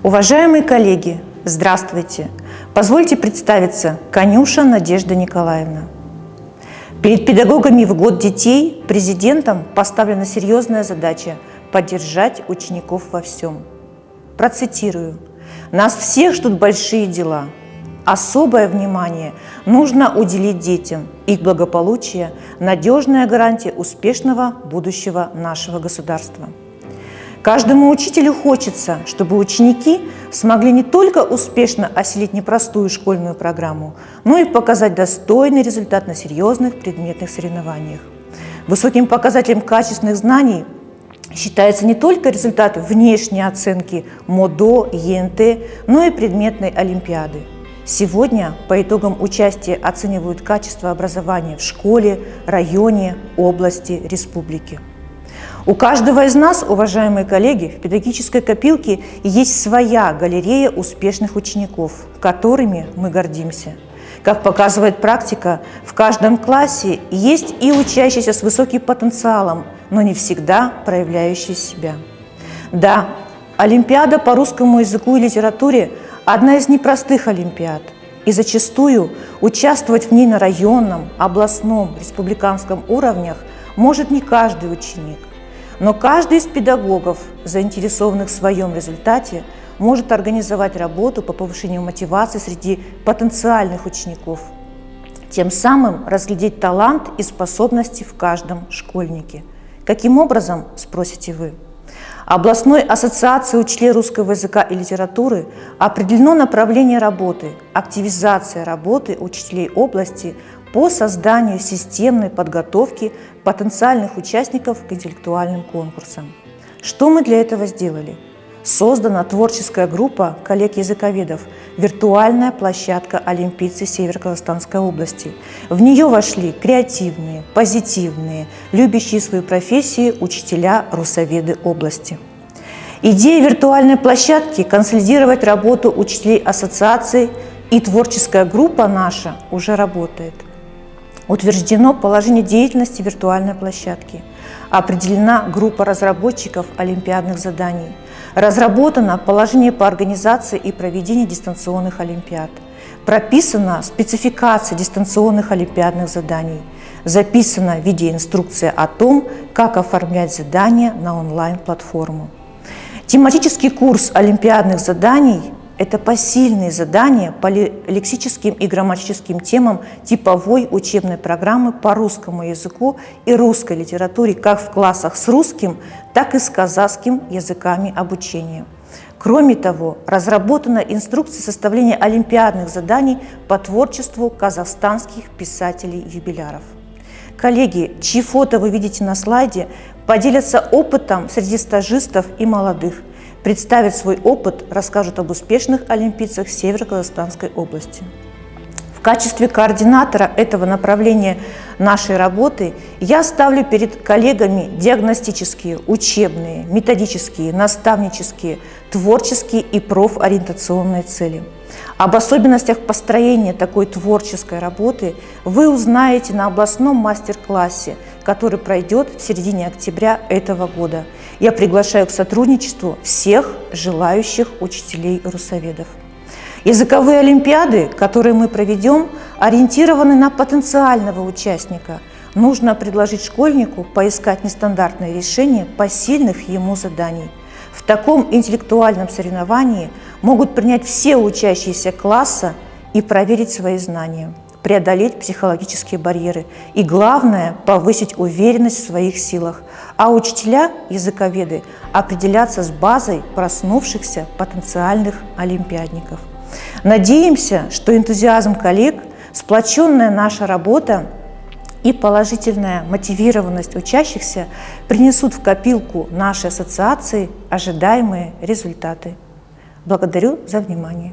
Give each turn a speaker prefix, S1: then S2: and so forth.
S1: Уважаемые коллеги, здравствуйте! Позвольте представиться, Конюша Надежда Николаевна. Перед педагогами в год детей президентом поставлена серьезная задача – поддержать учеников во всем. Процитирую. «Нас всех ждут большие дела. Особое внимание нужно уделить детям. Их благополучие – надежная гарантия успешного будущего нашего государства». Каждому учителю хочется, чтобы ученики смогли не только успешно осилить непростую школьную программу, но и показать достойный результат на серьезных предметных соревнованиях. Высоким показателем качественных знаний считается не только результат внешней оценки МОДО, ЕНТ, но и предметной олимпиады. Сегодня по итогам участия оценивают качество образования в школе, районе, области, республике. У каждого из нас, уважаемые коллеги, в педагогической копилке есть своя галерея успешных учеников, которыми мы гордимся. Как показывает практика, в каждом классе есть и учащиеся с высоким потенциалом, но не всегда проявляющие себя. Да, Олимпиада по русскому языку и литературе – одна из непростых олимпиад, и зачастую участвовать в ней на районном, областном, республиканском уровнях может не каждый ученик. Но каждый из педагогов, заинтересованных в своем результате, может организовать работу по повышению мотивации среди потенциальных учеников, тем самым разглядеть талант и способности в каждом школьнике. Каким образом, спросите вы? Областной ассоциацией учителей русского языка и литературы определено направление работы – активизация работы учителей области по созданию системной подготовки потенциальных участников к интеллектуальным конкурсам. Что мы для этого сделали? Создана творческая группа коллег-языковедов «Виртуальная площадка олимпийцы Северо-Казахстанской области». В нее вошли креативные, позитивные, любящие свою профессию учителя-русоведы области. Идея виртуальной площадки – консолидировать работу учителей ассоциаций, и творческая группа наша уже работает. Утверждено положение деятельности виртуальной площадки. Определена группа разработчиков олимпиадных заданий. Разработано положение по организации и проведению дистанционных олимпиад. Прописана спецификация дистанционных олимпиадных заданий. Записана видеоинструкция о том, как оформлять задания на онлайн-платформу. Тематический курс олимпиадных заданий – это посильные задания по лексическим и грамматическим темам типовой учебной программы по русскому языку и русской литературе как в классах с русским, так и с казахским языками обучения. Кроме того, разработана инструкция составления олимпиадных заданий по творчеству казахстанских писателей-юбиляров. Коллеги, чьи фото вы видите на слайде, поделятся опытом среди стажистов и молодых. Представят свой опыт, расскажут об успешных олимпийцах Северо-Казахстанской области. В качестве координатора этого направления нашей работы я ставлю перед коллегами диагностические, учебные, методические, наставнические, творческие и профориентационные цели. Об особенностях построения такой творческой работы вы узнаете на областном мастер-классе, который пройдет в середине октября этого года. Я приглашаю к сотрудничеству всех желающих учителей-русоведов. Языковые олимпиады, которые мы проведем, ориентированы на потенциального участника. Нужно предложить школьнику поискать нестандартные решения посильных ему заданий. В таком интеллектуальном соревновании могут принять все учащиеся класса и проверить свои знания, преодолеть психологические барьеры и, главное, повысить уверенность в своих силах. А учителя, языковеды, определятся с базой проснувшихся потенциальных олимпиадников. Надеемся, что энтузиазм коллег, сплоченная наша работа и положительная мотивированность учащихся принесут в копилку нашей ассоциации ожидаемые результаты. Благодарю за внимание.